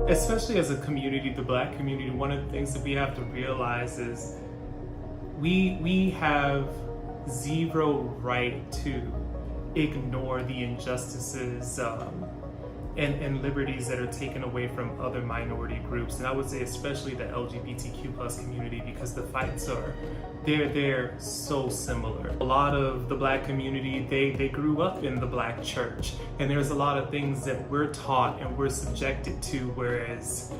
especially as a community, the Black community, one of the things that we have to realize is we have zero right to ignore the injustices and liberties that are taken away from other minority groups. And I would say especially the LGBTQ plus community, because the fights they're so similar. A lot of the Black community, they grew up in the Black church, and there's a lot of things that we're taught and we're subjected to, whereas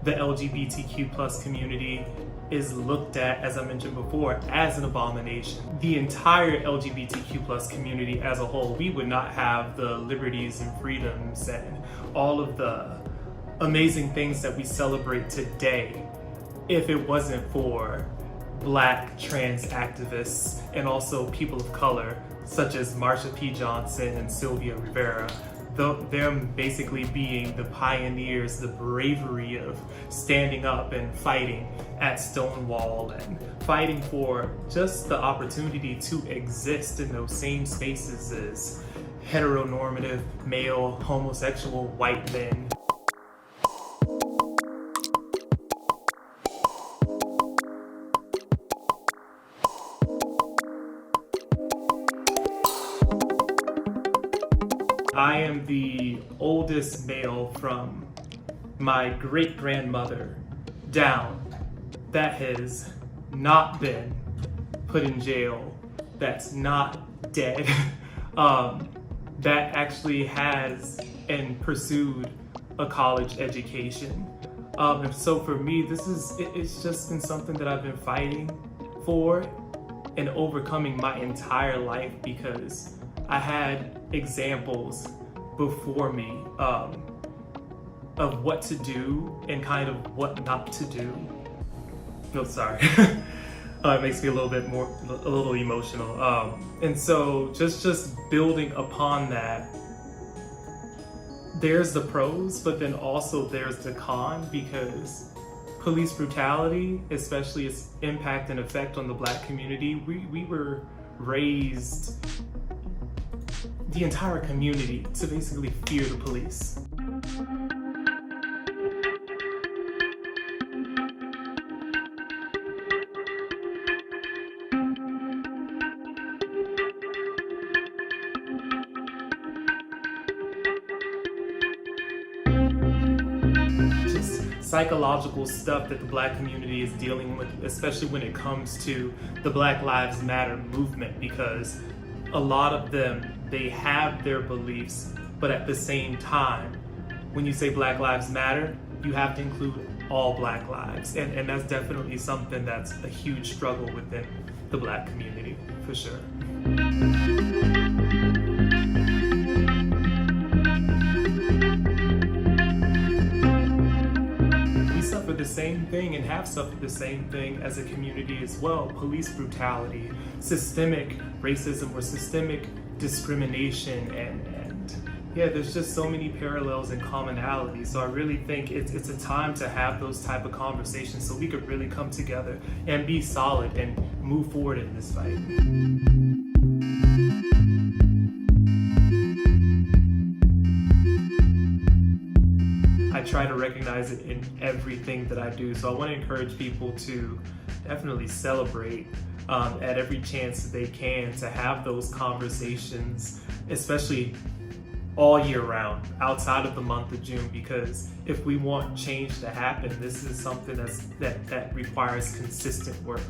the LGBTQ plus community is looked at, as I mentioned before, as an abomination. The entire LGBTQ plus community as a whole, we would not have the liberties and freedoms and all of the amazing things that we celebrate today if it wasn't for Black trans activists and also people of color such as Marsha P. Johnson and Sylvia Rivera. Them basically being the pioneers, the bravery of standing up and fighting at Stonewall and fighting for just the opportunity to exist in those same spaces as heteronormative, male, homosexual, white men. I am the oldest male from my great-grandmother down that has not been put in jail, that's not dead, that actually has and pursued a college education. And so for me, it's just been something that I've been fighting for and overcoming my entire life, because I had examples before me of what to do and kind of what not to do. No, sorry. It makes me a little emotional. And so just building upon that, there's the pros, but then also there's the con, because police brutality, especially its impact and effect on the Black community, we were raised, the entire community, to basically fear the police. Just psychological stuff that the Black community is dealing with, especially when it comes to the Black Lives Matter movement, because a lot of them, they have their beliefs, but at the same time, when you say Black Lives Matter, you have to include all Black lives. And that's definitely something that's a huge struggle within the Black community, for sure. We suffer the same thing and have suffered the same thing as a community as well. Police brutality, systemic racism or systemic discrimination, and yeah, there's just so many parallels and commonalities. So I really think it's a time to have those type of conversations so we could really come together and be solid and move forward in this fight. I try to recognize it in everything that I do. So I want to encourage people to definitely celebrate at every chance that they can, to have those conversations, especially all year round, outside of the month of June, because if we want change to happen, this is something that requires consistent work.